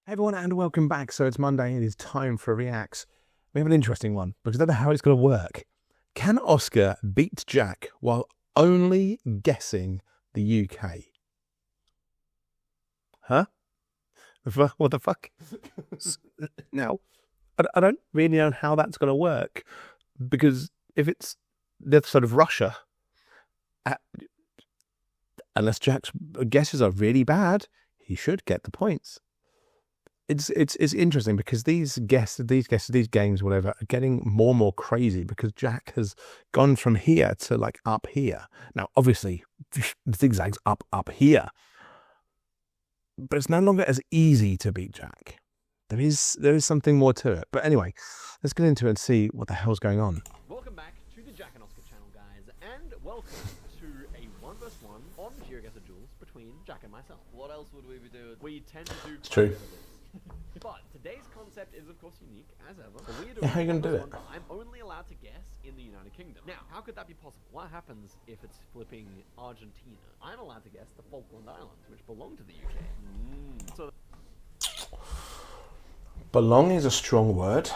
Hey everyone, and welcome back. So it's Monday, it is time for Reacts. We have an interesting one because I don't know how it's going to work. Can Oscar beat Jack while only guessing the UK? Huh? What the fuck? Now, I don't really know how that's going to work, because if it's the other side of Russia, unless Jack's guesses are really bad, he should get the points. It's interesting because these games, whatever, are getting more and more crazy because Jack has gone from here to like up here. Now, obviously, the zigzag's up here, but it's no longer as easy to beat Jack. There is something more to it. But anyway, let's get into it and see what the hell's going on. Welcome back to the Jack and Oscar channel, guys, and welcome to a 1vs1 on geoguessr duels between Jack and myself. What else would we be doing? We tend to do. It's true. But today's concept is, of course, unique, as ever. Yeah, how are you going to do it? I'm only allowed to guess in the United Kingdom. Now, how could that be possible? What happens if it's flipping Argentina? I'm allowed to guess the Falkland Islands, which belong to the UK. So, Belong is a strong word.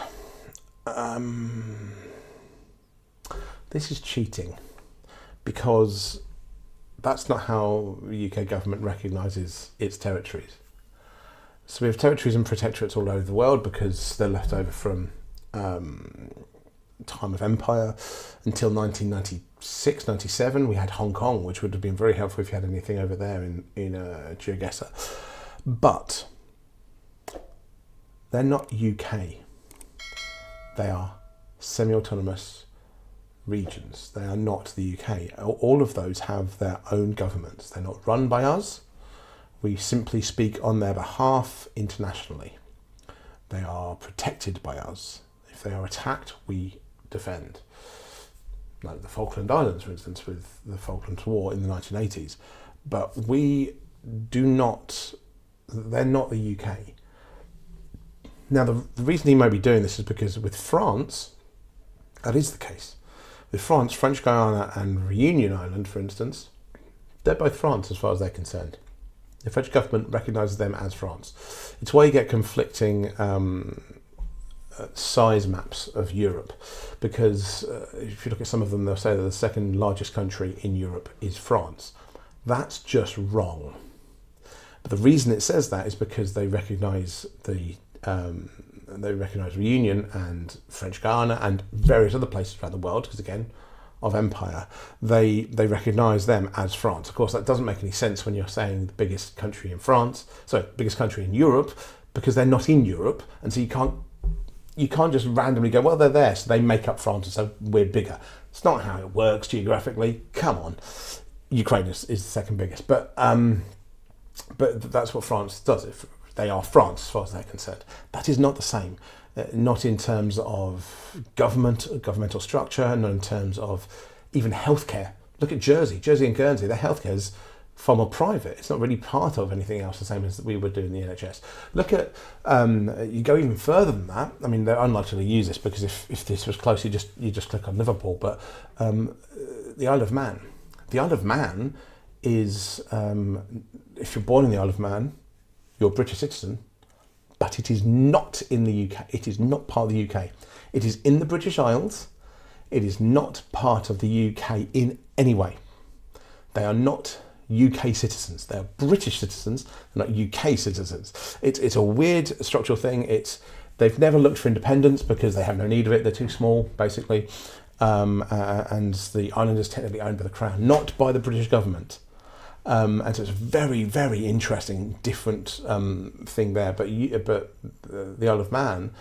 This is cheating, because that's not how the UK government recognises its territories. So we have territories and protectorates all over the world because they're left over from time of empire until 1996, 97. We had Hong Kong, which would have been very helpful if you had anything over there in geoguessr. But they're not UK. They are semi-autonomous regions. They are not the UK. All of those have their own governments. They're not run by us. We simply speak on their behalf internationally. They are protected by us. If they are attacked, we defend. Like the Falkland Islands, for instance, with the Falklands War in the 1980s. But we do not, they're not the UK. Now, the reason he may be doing this is because with France, that is the case. With France, French Guiana and Reunion Island, for instance, they're both France as far as they're concerned. The French government recognises them as France. It's why you get conflicting size maps of Europe, because if you look at some of them, they'll say that the second largest country in Europe is France. That's just wrong. But the reason it says that is because they recognise Reunion and French Guiana and various other places around the world, because again, of empire, they recognise them as France. Of course, that doesn't make any sense when you're saying the biggest country in France, sorry, biggest country in Europe, because they're not in Europe, and so you can't just randomly go, well, they're there, so they make up France, and so we're bigger. It's not how it works geographically. Come on, Ukraine is the second biggest, but that's what France does. If they are France as far as they're concerned, that is not the same. Not in terms of governmental structure, not in terms of even healthcare. Look at Jersey and Guernsey. Their healthcare is far more private. It's not really part of anything else, the same as we would do in the NHS. Look at, you go even further than that. I mean, they're unlikely to use this because if this was close, you just click on Liverpool. But the Isle of Man. The Isle of Man is, if you're born in the Isle of Man, you're a British citizen. But it is not in the UK. It is not part of the UK. It is in the British Isles. It is not part of the UK in any way. They are not UK citizens. They are British citizens. They're not UK citizens. It's a weird structural thing. They've never looked for independence because they have no need of it. They're too small, basically. And the island is technically owned by the Crown, not by the British government. And so it's a very, very interesting, different thing there. But the Isle of Man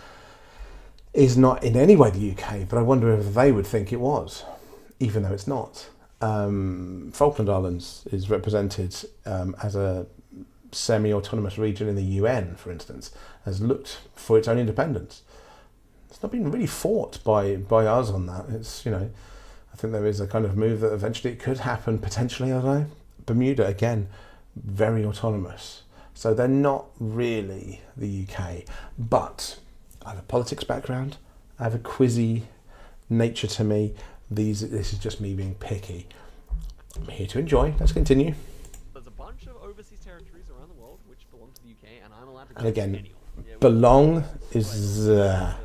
is not in any way the UK, but I wonder if they would think it was, even though it's not. Falkland Islands is represented as a semi-autonomous region in the UN, for instance, has looked for its own independence. It's not been really fought by us on that. It's, I think there is a kind of move that eventually it could happen, potentially, I don't know. Bermuda, again, very autonomous. So they're not really the UK. But I have a politics background. I have a quizzy nature to me. This is just me being picky. I'm here to enjoy. Let's continue. There's a bunch of overseas territories around the world which belong to the UK, and I'm allowed to And again, any of them. belong is... Of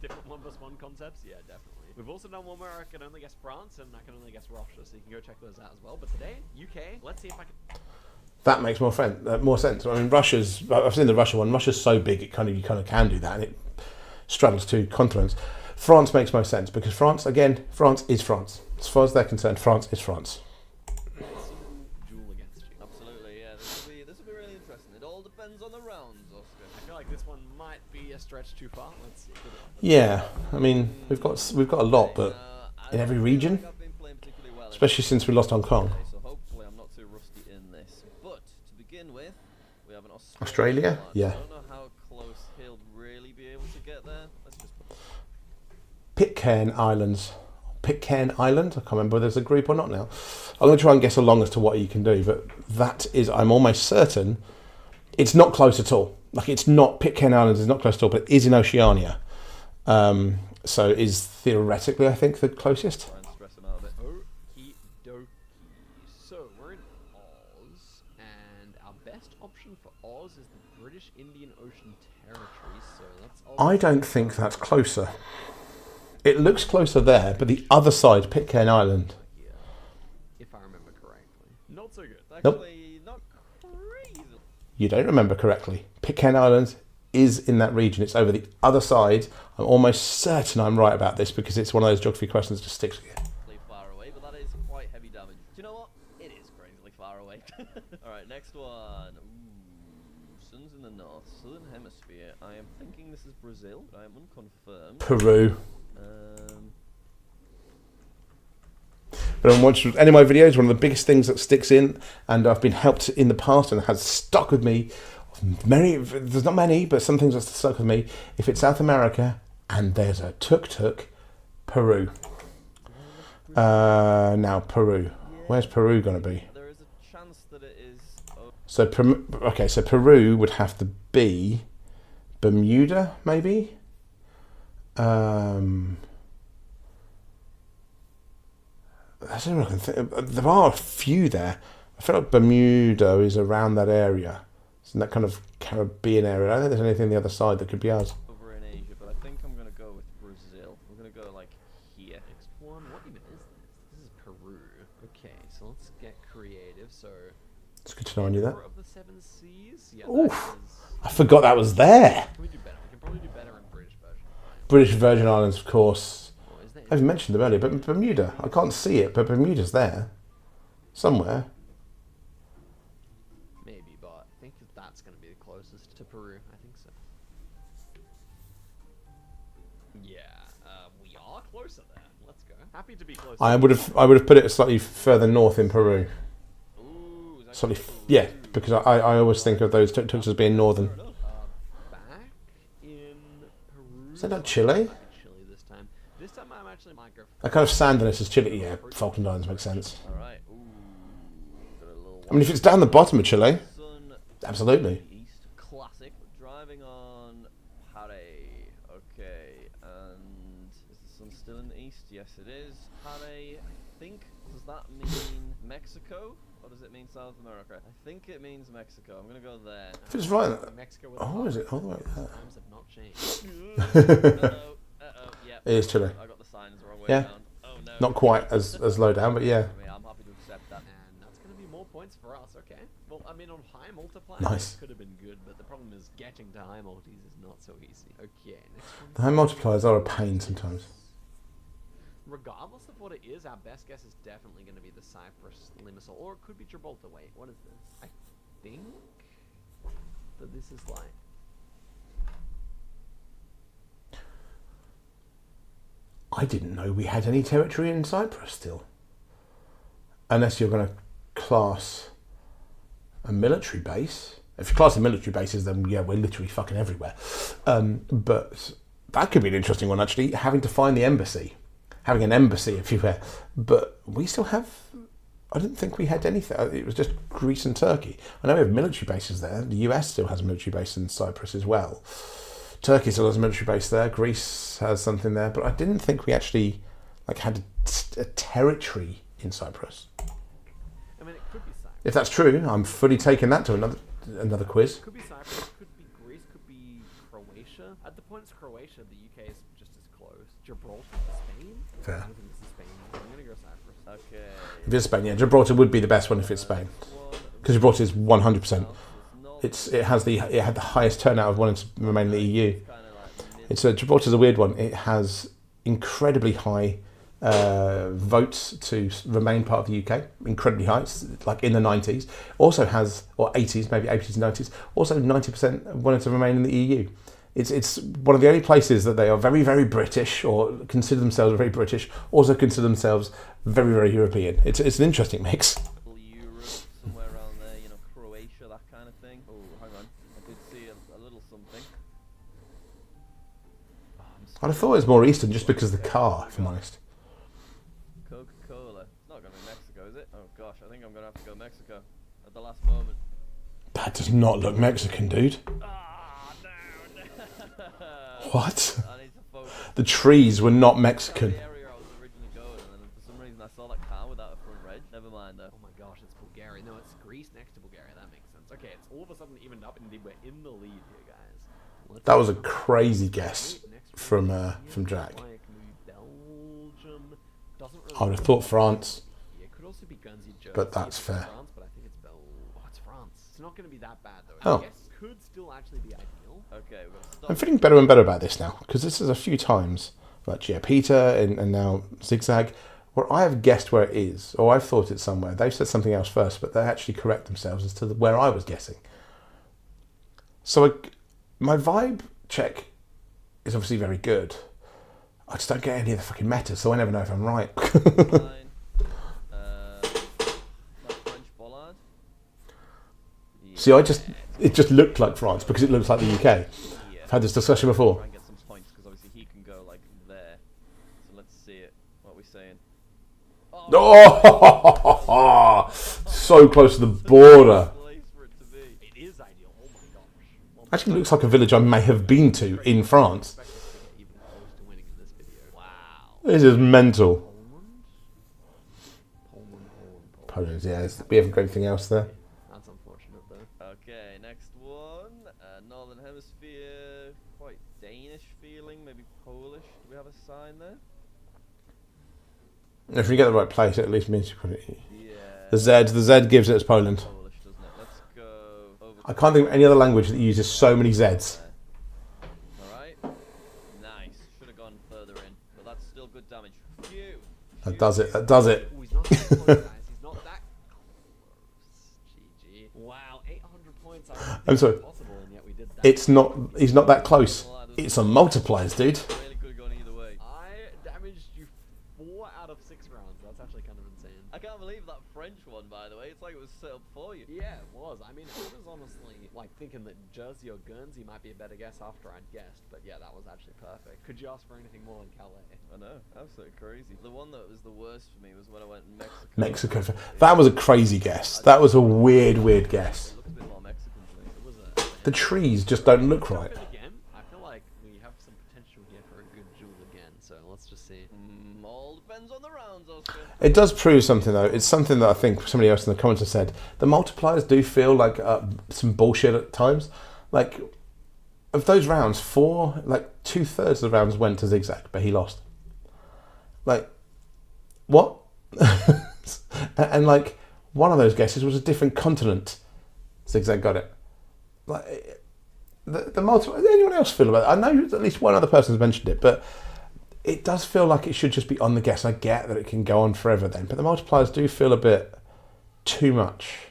different 1+1 concepts, yeah, definitely. We've also done one where I can only guess France and I can only guess Russia, so you can go check those out as well. But today, UK, let's see if I can... That makes more sense. I mean, I've seen the Russia one. Russia's so big, you kind of can do that, and it straddles two continents. France makes most sense because France is France. As far as they're concerned, France is France. Duel against you. Absolutely, yeah. This will be really interesting. It all depends on the rounds, Oscar. I feel like this one might be a stretch too far. Let's see. Yeah, I mean, we've got a lot, but in every region, especially since we lost Hong Kong. So hopefully I'm not too rusty in this. But to begin with, we have an Australia? Yeah. I don't know how close he'll really be able to get there. Let's just... Pitcairn Islands. Pitcairn Island? I can't remember whether there's a group or not now. I'm going to try and guess along as to what you can do, but I'm almost certain, it's not close at all. Like, it's not, Pitcairn Islands is not close at all, but it is in Oceania. So it is theoretically, I think, the closest. Try and stress him out a bit. Okie dokie. So we're in Oz, and our best option for Oz is the British Indian Ocean Territory. So that's. I don't think that's closer. It looks closer there, but the other side, Pitcairn Island. Yeah, if I remember correctly. Not so good. Actually, not crazy. You don't remember correctly. Pitcairn Island is in that region. It's over the other side. I'm almost certain I'm right about this because it's one of those geography questions that just sticks with you. Far away, but that is quite heavy damage. Do you know what? It is crazily far away. Alright, next one. Ooh, sun's in the north, southern hemisphere. I am thinking this is Brazil, but I am unconfirmed. Peru. But on any of my videos, one of the biggest things that sticks in, and I've been helped in the past and has stuck with me, there's not many, but some things that stuck with me. If it's South America and there's a tuk-tuk, Peru. Now, Peru. Where's Peru going to be? There is a chance that it is... So Peru would have to be Bermuda, maybe? That's the only one I can think. There are a few there. I feel like Bermuda is around that area. It's in that kind of Caribbean area. I don't think there's anything on the other side that could be ours. Over in Asia, but I think I'm going to go with Brazil. I'm going to go, like, here. Next one. What even is this? This is Peru. Okay, so let's get creative. So. It's good to know I knew that. Of the Seven Seas. Yeah. Oof! I forgot that was there. Can we do better? We can probably do better in British Virgin Islands. British Virgin Islands, of course. I I've mentioned them earlier, but Bermuda. I can't see it, but Bermuda's there. Somewhere. Maybe, but I think that's going to be the closest to Peru. I think so. Yeah, we are closer there. Let's go. Happy to be closer. I would have put it slightly further north in Peru. Ooh, is that Slightly, yeah, because I always think of those tuk-tuks as being northern. Back in Peru. Is that not Chile? Chile this time. This time I'm actually might go. That kind of sandiness is Chile. Yeah, Falkland Islands makes sense. Alright, ooh. Got a little I mean, if it's down the bottom of Chile, sun absolutely. east, classic. Driving on Pare. Okay, and is the sun still in the east? Yes, it is. Pare, I think, does that mean Mexico? Or does it mean South America? I think it means Mexico. I'm gonna go there. If it's right, Mexico with oh, is it all the way there? times have not changed. Yeah. It is Chile. I got the signs the wrong way Yeah. around. Oh no. Not quite as low down, but yeah. I mean, I'm happy to accept that. And that's going to be more points for us. Okay. Well, I mean, on high multipliers, Nice. it could have been good, but the problem is getting to high multis is not so easy. Okay, next one. The high multipliers are a pain sometimes. Regardless of what it is, our best guess is definitely going to be the Cyprus Limassol, or it could be Gibraltar. Wait, what is this? I think that this is like. I didn't know we had any territory in Cyprus still. Unless you're going to class a military base. If you class the military bases, then yeah, we're literally fucking everywhere. But that could be an interesting one, actually, having to find the embassy. Having an embassy everywhere. But we still have... I didn't think we had anything. It was just Greece and Turkey. I know we have military bases there. The US still has a military base in Cyprus as well. Turkey still has a military base there. Greece has something there. But I didn't think we actually had a territory in Cyprus. I mean, it could be Cyprus. If that's true, I'm fully taking that to another quiz. Could be Cyprus, could be Greece, could be Croatia. At the point it's Croatia, the UK is just as close. Gibraltar, Spain? Fair. I don't think this is Spain. I'm going to go Cyprus. Okay. If it's Spain, yeah, Gibraltar would be the best one if it's Spain, because Gibraltar is 100%. It had the highest turnout of wanting to remain in the EU. Gibraltar's a weird one. It has incredibly high votes to remain part of the UK, incredibly high. It's like in the 90s. Also has, or 80s, maybe 80s and 90s. Also 90% wanted to remain in the EU. It's one of the only places that they are very, very British, or consider themselves very British. Also consider themselves very, very European. It's an interesting mix. Europe, somewhere around there, you know, Croatia, that kind of thing. Oh, hang on, I did see a little something. I'd have thought it was more Eastern just because of the car, if I'm honest. Coca-Cola. It's not going to be Mexico, is it? Oh gosh, I think I'm going to have to go Mexico at the last moment. That does not look Mexican, dude. Ah, no. What? I need to focus. The trees were not Mexican. The area I was originally going, and then for some reason I saw that car without a front reg. Never mind though. Oh my gosh, it's Bulgaria. No, it's Greece next to Bulgaria. That makes sense. Okay, it's all of a sudden evened up, and indeed we're in the lead here, guys. That was a crazy guess from Jack. Belgium. Doesn't really I would have thought France, Yeah, it could also be Guernsey, Jersey. but that's It's fair. France, but I think it's it's France. It's not going to be that bad though. Oh. I guess could still actually be ideal. Okay, we're gonna stop. I'm feeling better and better about this now, because this is a few times, like Geopeter and now Zigzag, where I have guessed where it is, or I've thought it's somewhere. They've said something else first, but they actually correct themselves as to where I was guessing. So my vibe check is obviously very good. I just don't get any of the fucking meta, so I never know if I'm right. Fine. That French bollard. See, it just looked like France because it looks like the UK. Yeah. I've had this discussion before. Try and get some points because obviously he can go like there. So let's see it. What are we saying? Oh, so close to the border. Place for it to be. It is ideal. Oh my gosh. Actually, looks like a village I may have been to in France. Expect us to get even close to winning in this video. Wow. This is mental. Poland. Poland, yeah. We haven't got anything else there. That's unfortunate though. Okay, next one. Northern Hemisphere. Quite Danish feeling. Maybe Polish. Do we have a sign there? If you get the right place, it at least means you put it. Yeah. The Z gives it as Poland. Polish, doesn't it? Let's go over. I can't think of any other language that uses so many Zs. Alright. Nice. Should have gone further in, but that's still good damage. Phew. That does it. That does it. Oh, he's not that close, guys. He's not that close. GG. Wow, 800 points. I'm sorry. Possible, and yet we did that. It's not. He's not that close. It's on multipliers, dude. Really could have gone either way. I damaged you 4 out of 6 rounds. That's actually kind of insane. I can't believe that French one, by the way. It's like it was set up for you. Yeah, it was. I mean, I was honestly like thinking that Jersey or Guernsey might be a better guess after I'd guessed, but yeah, that was actually perfect. Could you ask for anything more than Calais? I know, absolutely crazy. The one that was the worst for me was when I went in Mexico. Mexico. That was a crazy guess. That was a weird guess. It looks a bit more Mexican to me. It was The trees just don't look Jump right. in again. I feel like we have some potential here for a good jewel again, so let's just see. All depends on the rounds, Oscar. It does prove something, though. It's something that I think somebody else in the comments has said. The multipliers do feel like some bullshit at times. Like, of those rounds, 2/3 of the rounds went to Zigzag, but he lost. Like, what? and like, one of those guesses was a different continent. Zigzag got it. Like, the multiplier. Anyone else feel about it? I know at least one other person's mentioned it, but it does feel like it should just be on the guess. I get that it can go on forever then, but the multipliers do feel a bit too much.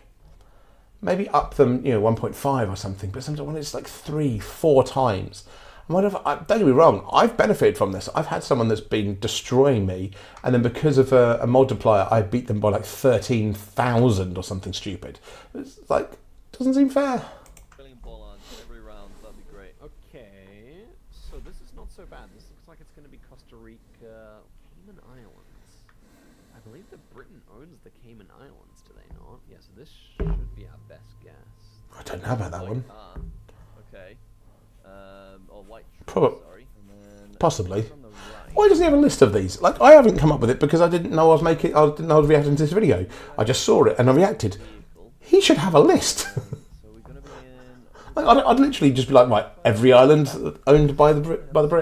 Maybe up them, 1.5 or something, but sometimes when it's like 3-4 times. Don't get me wrong, I've benefited from this. I've had someone that's been destroying me, and then because of a multiplier, I beat them by like 13,000 or something stupid. It's like, doesn't seem fair. Billion ball on every round, that'd be great. Okay, so this is not so bad. This looks like it's going to be Costa Rica, Cayman Islands. I believe that Britain owns the Cayman Islands, do they not? Yeah, so this should be our best guess. I don't know about that one. Okay. Or white. Prob- Sorry. And then Possibly. on the right. Why doesn't he have a list of these? Like, I haven't come up with it because I didn't know I didn't know I was reacting to this video. I just saw it and I reacted. Vehicle. He should have a list. So we're gonna be in. Like, I'd literally just be like, right, every island owned by the Brits. Somewhere.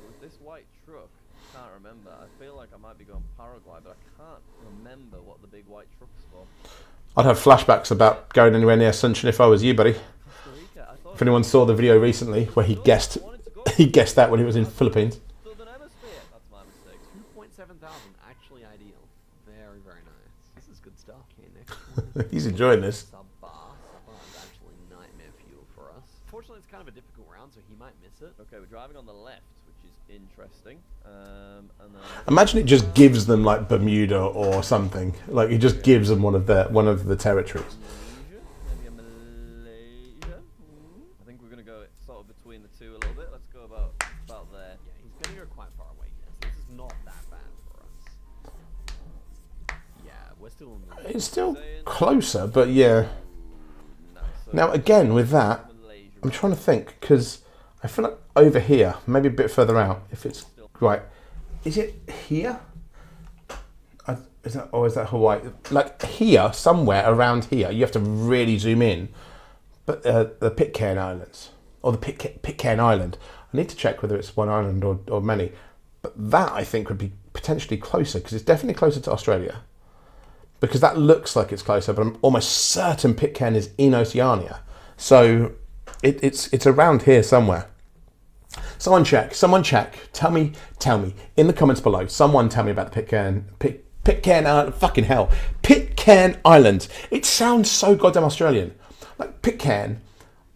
With this white truck, I can't remember. I feel like I might be going Paraguay, but I can't remember what the big white truck's for. I'd have flashbacks about going anywhere near Ascension if I was you, buddy. Costa Rica. I thought If anyone saw the video recently where he guessed that when he was in Philippines. Southern Hemisphere. That's my mistake. 2.7 thousand, actually ideal. Very, very nice. This is good stuff. Okay, next one. He's enjoying this. Subbar. Subbar is actually nightmare fuel for us. Fortunately, it's kind of a difficult round, so he might miss it. Okay, we're driving on the left, which is interesting. And then Imagine it just gives them like Bermuda or something. Like it just gives them one of the territories. Malaysia, maybe a Malaysia. I think we're gonna go sort of between the two a little bit. Let's go about there. Yeah, he's going to go quite far away here, so this is not that bad for us. Yeah, we're still in the... It's still closer, but yeah. No, so Now again with that, Malaysia. I'm trying to think because I feel like over here, maybe a bit further out, if it's right. Is it here? Is that Hawaii? Like here, somewhere around here, you have to really zoom in. But the Pitcairn Islands, or the Pitcairn Island, I need to check whether it's one island or many. But that I think would be potentially closer because it's definitely closer to Australia. Because that looks like it's closer, but I'm almost certain Pitcairn is in Oceania. So it's around here somewhere. Someone check. Tell me in the comments below. Someone tell me about the Pitcairn Island. Fucking hell, Pitcairn Island. It sounds so goddamn Australian. Like Pitcairn,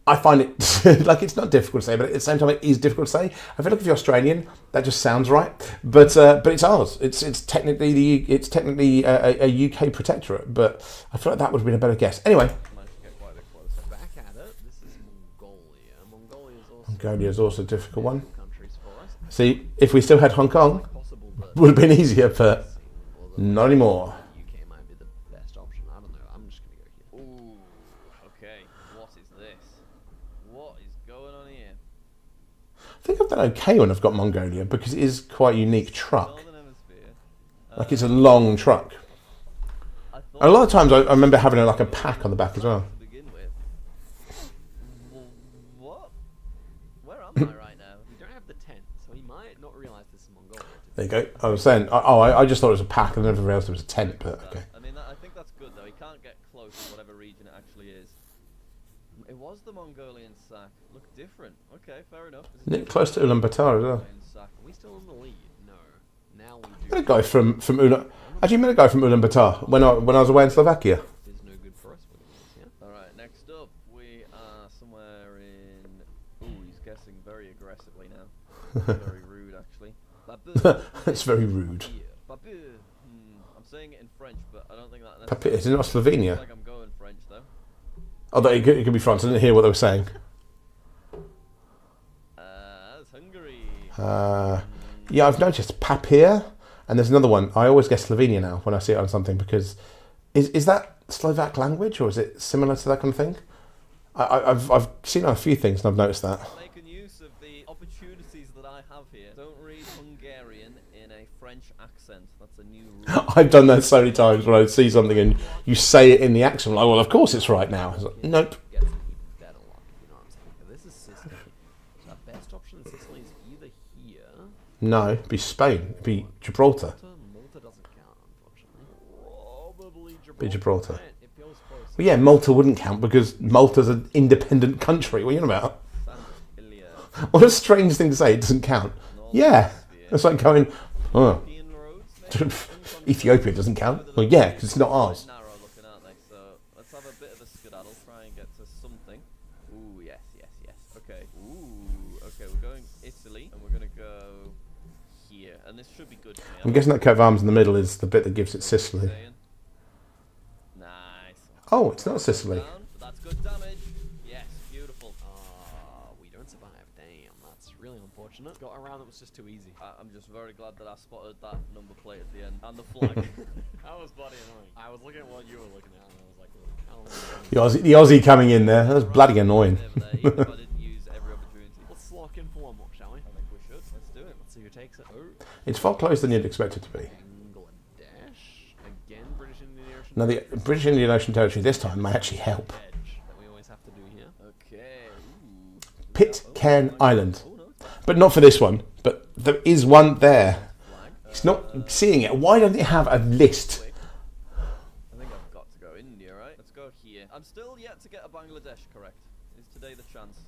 I find it like it's not difficult to say, but at the same time it is difficult to say. I feel like if you're Australian, that just sounds right. But it's ours. It's technically a UK protectorate. But I feel like that would have been a better guess. Anyway. Managed to get quite a bit closer. Back at it. This is Mongolia. Mongolia is also a difficult one. Countries for us. See, if we still had Hong Kong, Possible that would have been easier, but not anymore. UK might be the best option. I don't know. I'm just gonna go here. Ooh, okay. What is this? What is going on here? I think I've done okay when I've got Mongolia because it is quite a unique truck. Northern Hemisphere. Like it's a long truck. I thought And a lot of times I remember having like a pack on the back as well. to begin with. What? Where am I right now? We don't have the tent, so he might not realise this is Mongolia. There you go. I was saying, I just thought it was a pack and never realised it was a tent, but okay. I mean, I think that's good though. He can't get close to whatever region it actually is. It was the Mongolian sack. Looked different. Okay, fair enough. Isn't it close to Ulaanbaatar as well? Mongolian sack. Are we still in the lead? No. Now we I do. met a guy from Actually, met a guy from Ulaanbaatar when I was away in Slovakia. Is no good for us. Yeah. Alright, next up we are somewhere in... Ooh, he's guessing very aggressively now. Very rude, actually. That's very rude. Babu. I'm saying it in French, but I don't think that... Papir, is it not Slovenia? like I'm going French, though. Although it could be France. I didn't hear what they were saying. That's Hungary. Yeah, I've noticed Papir, and there's another one. I always guess Slovenia now when I see it on something because is that Slovak language or is it similar to that kind of thing? I've seen on a few things and I've noticed that. Making use of the opportunities that I have here. Don't read Hungarian in a French accent. That's a new rule. I've done that so many times when I see something and you say it in the accent. I'm like, well, of course it's right now. It's like, nope. Get some even better luck, if you know what I'm saying. But this is Sicily. So our best option in Sicily is either here. No, it'd be Spain. It'd be Gibraltar. Malta doesn't count, unfortunately. Probably Be Gibraltar. Right, it feels close. Well, yeah, Malta wouldn't count because Malta's an independent country. What are you on about? Ilya. What a strange thing to say. It doesn't count. Yeah. It's like going, oh, European roads, maybe? Ethiopia doesn't count. Well, yeah, because it's not ours. Narrow looking, aren't they? So let's have a bit of a skedaddle, try and get to something. Ooh, yes. Okay. Ooh, okay. We're going Italy, and we're gonna go here, and this should be good for me. I'm guessing that coat of arms in the middle is the bit that gives it Sicily. Saying. Nice. Oh, it's not Sicily. Down, but that's good damage. Yes, beautiful. We don't survive. Damn, that's really unfortunate. Got a round that was just too easy. I'm just very glad that I spotted that number plate at the end and the flag. That was bloody annoying. I was looking at what you were looking at, and I was like, well, The Aussie coming in there. That was bloody annoying. Even if I didn't use every opportunity. let's lock in for one more, shall we? I think we should. Let's do it. Let's see who takes it. Oh, It's far closer than you'd expect it to be. Bangladesh. Again, British Indian Ocean. Now, the British Indian Ocean territory this time may actually help. Edge that we always have to Pitcairn Island. But not for this one. But there is one there. He's not seeing it. Why don't they have a list? I think I've got to go India, right? Let's go here. I'm still yet to get a Bangladesh correct. Is today the chance?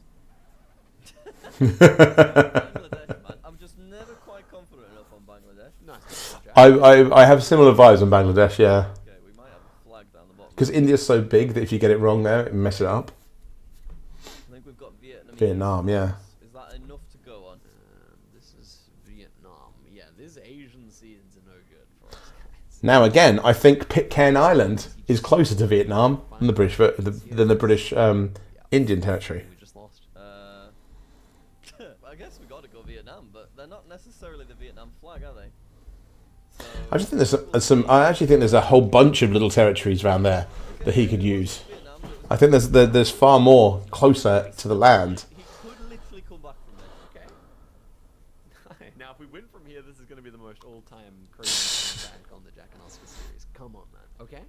Bangladesh, man. I'm just never quite confident enough on Bangladesh. Nice. I have similar vibes on Bangladesh, yeah. Okay, we might have a flag down the bottom. Because India's so big that if you get it wrong there, it messes it up. I think we've got Vietnam. Vietnam, yeah. Is that enough to go on? This is Vietnam. Yeah, these Asian seeds are no good for us guys. Now again, I think Pitcairn Island is closer to Vietnam than the British Indian territory. We just lost. I guess we got to go Vietnam, but they're not necessarily the Vietnam flag, are they? So I just think there's some. I actually think there's a whole bunch of little territories around there that he could use. Vietnam, I think there's far more closer to the land. he could literally come back from there. Okay. Now, if we win from here, this is going to be the most all-time crazy back on the Jack and Oscar series. Come on, man. Okay.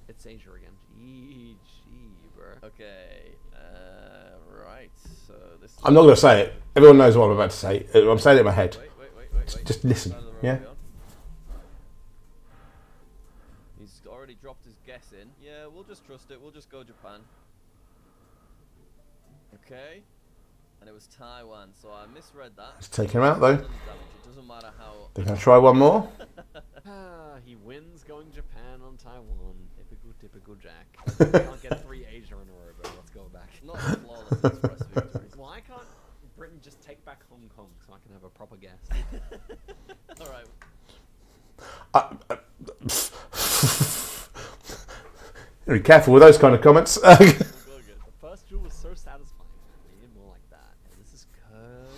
It's Asia again. Gee, bro. Okay, right. So this. I'm not going to say it. Everyone knows what I'm about to say. I'm saying it in my head. Wait. Just listen. Side of the road Yeah. we on? He's already dropped his guess in. Yeah, we'll just trust it. We'll just go Japan. Okay. And it was Taiwan, so I misread that. Let's take him out though. It doesn't matter how. They're going to try one more. He wins going Japan on Taiwan. Typical Jack. Can't get 3 Asia in a row, but let's go back. Not a flawless express victory. Why can't Britain just take back Hong Kong so I can have a proper guess? Alright. Be careful with those kind of comments. We'll go again. The first duel was so satisfying. I mean, more like that. Yeah, this is Kurd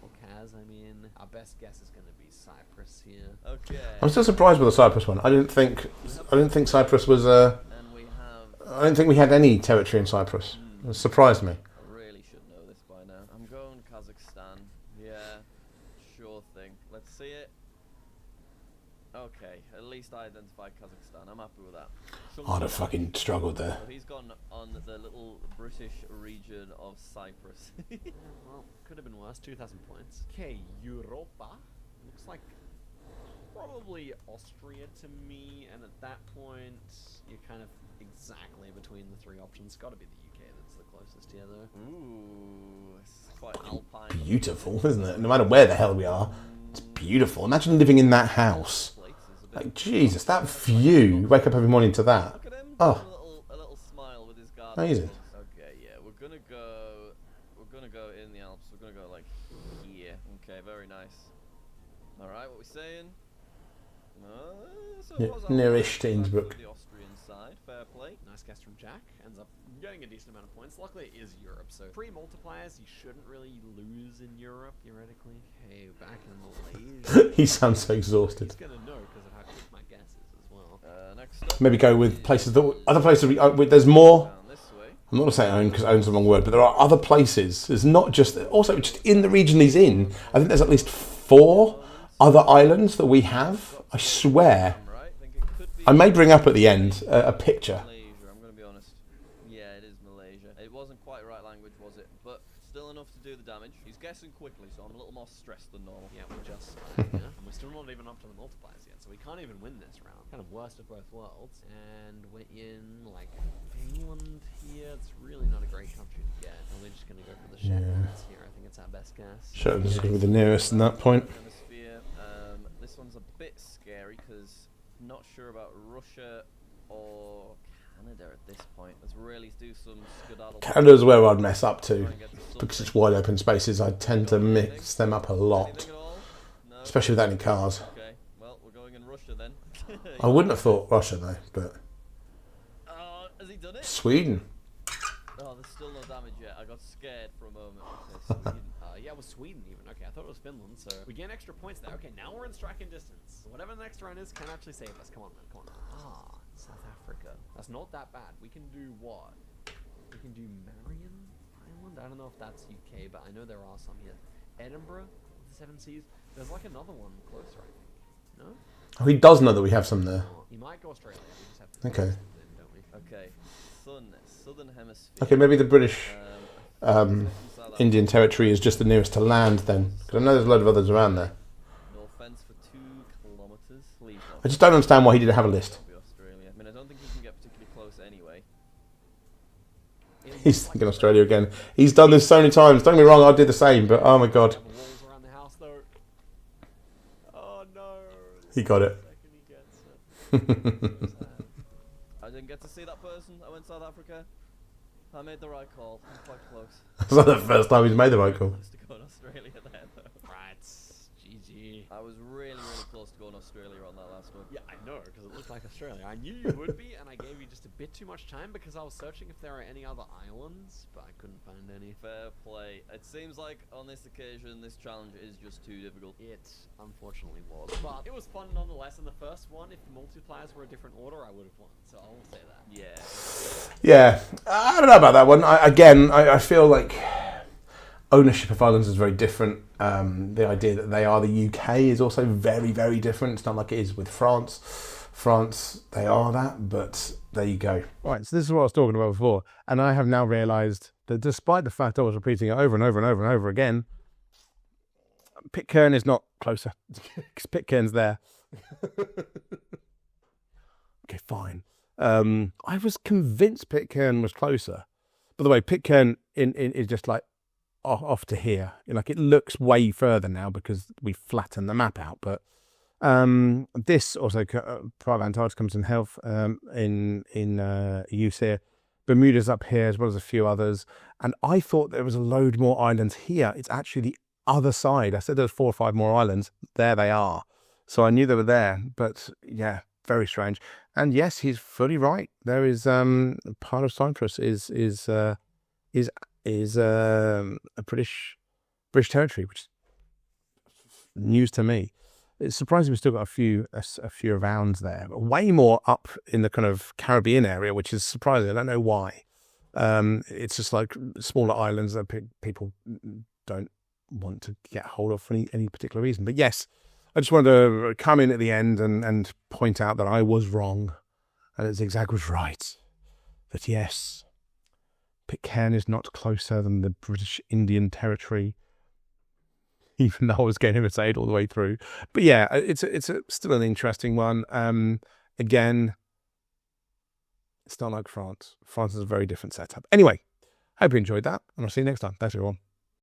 or Kaz. I mean, our best guess is going to be Cyprus here. Okay. I'm still surprised with the Cyprus one. I didn't think Cyprus was. And we have. I didn't think we had any territory in Cyprus. It surprised me. I really should know this by now. I'm going Kazakhstan. Yeah, sure thing. Let's see it. Okay, at least I identified Kazakhstan. I'm happy with that. I'd have fucking struggled there. So he's gone on the little British region of Cyprus. Well, could have been worse. 2,000 points. Okay, Europa. Looks like probably Austria to me, and at that point, you're kind of exactly between the 3 options. Got to be the UK that's the closest here, though. Ooh, it's quite alpine. Beautiful, isn't it? No matter where the hell we are, it's beautiful. Imagine living in that house. Like, Jesus, that view. You wake up every morning to that. Look at him. Oh. A little smile with his garden. Amazing. Okay, yeah, we're gonna go in the Alps. We're gonna go like here. Okay, very nice. All right, what we saying? So it was Nearish to Alpine, Innsbruck. that's the Austrian side. Fair play. Nice guess from Jack. Ends up getting a decent amount of points. Luckily, it is Europe, so 3 multipliers, you shouldn't really lose in Europe, theoretically. Okay, back in Malaysia. He sounds so exhausted. He's gonna know because of how quick my guess is as well. Next up. Maybe go with places that other places. There's more. Down this way. I'm not going to say own because own's the wrong word, but there are other places. There's not just also just in the region he's in. I think there's at least 4 other islands that we have. I swear. Right, I think it could be I may bring up at the end a picture. Malaysia, I'm going to be honest. Yeah, it is Malaysia. It wasn't quite the right language, was it? But still enough to do the damage. He's guessing quickly, so I'm a little more stressed than normal. Yeah, we just started, yeah. And we're still not even up to the multipliers yet, so we can't even win this round. Kind of worst of both worlds. And we're in, like, Finland here. It's really not a great country to get. And we're just going to go for the Shetlands here. I think it's our best guess. Shetland is going to be the nearest in that point. Hemisphere. This one's a bit scary because I'm not sure about Russia or Canada at this point. Let's really do some skedaddle. Canada's where I'd mess up to Try and get to because something. it's wide open spaces. I tend to mix them up a lot, Anything at all? No? especially without any cars. Okay, well, we're going in Russia then. I wouldn't have thought Russia though, but Has he done it? Sweden. Oh, there's still no damage yet. I got scared for a moment. Sweden. Yeah, it was Sweden even. Okay, I thought it was Finland, so we gain extra points there. Okay, now we're in striking distance. Whatever the next round is can actually save us. Come on, man. Come on. Ah, South Africa. That's not that bad. We can do what? We can do Marion Island? I don't know if that's UK, but I know there are some here. Edinburgh, the 7 Seas. There's like another one closer, I think. No? Oh, he does know that we have some there. Oh, he might go Australia. We just have to Okay. then, don't we? Okay, southern hemisphere. Okay, maybe the British. Reconcile that. Indian territory is just the nearest to land then? Because I know there's a load of others around there. No offense for 2 kilometers. Please don't. I just don't understand why he didn't have a list. Be Australia. I mean, I don't think he can get particularly close anyway. He's thinking Australia again. He's done this so many times. Don't get me wrong, I did the same, but oh my god. There were walls around the house though. Oh no. He got it. Second he gets it. I didn't get to see that person. I went South Africa. I made the right call. I'm quite close. It's not the first time he's made the right call. Close to going Australia there, though. Right. GG. I was really, really close to going Australia on that last one. Yeah, I know, because it looked like Australia. I knew you would be, and I gave you just a bit too much time because I was searching if there are any other islands, but I couldn't find any. Fair play. It seems like on this occasion, this challenge is just too difficult. It unfortunately was, but it was fun nonetheless. In the first one, if the multipliers were a different order, I would have won. So I will say that. Yeah. Yeah, I don't know about that one. I feel like ownership of islands is very different. The idea that they are the UK is also very, very different. It's not like it is with France. France, they are that, but there you go. Right, so this is what I was talking about before, and I have now realised that despite the fact I was repeating it over and over and over and over again, Pitcairn is not closer, because Pitcairn's there. Okay, fine. I was convinced Pitcairn was closer. By the way, Pitcairn is just like off to here. Like it looks way further now because we flattened the map out. But this also part of Antarctica comes in health in use here. Bermuda's up here as well as a few others. And I thought there was a load more islands here. It's actually the other side. I said there's 4 or 5 more islands. There they are. So I knew they were there. But yeah, very strange. And yes, he's fully right. There is part of Cyprus is a British territory, which is news to me. It's surprising we've still got a few rounds there, but way more up in the kind of Caribbean area, which is surprising. I don't know why. It's just like smaller islands that people don't want to get hold of for any particular reason. But yes, I just wanted to come in at the end and point out that I was wrong and that Zigzag was right. That yes, Pitcairn is not closer than the British Indian territory, even though I was getting him to say it all the way through. But yeah, it's still an interesting one. Again, it's not like France. France is a very different setup. Anyway, hope you enjoyed that, and I'll see you next time. Thanks, everyone.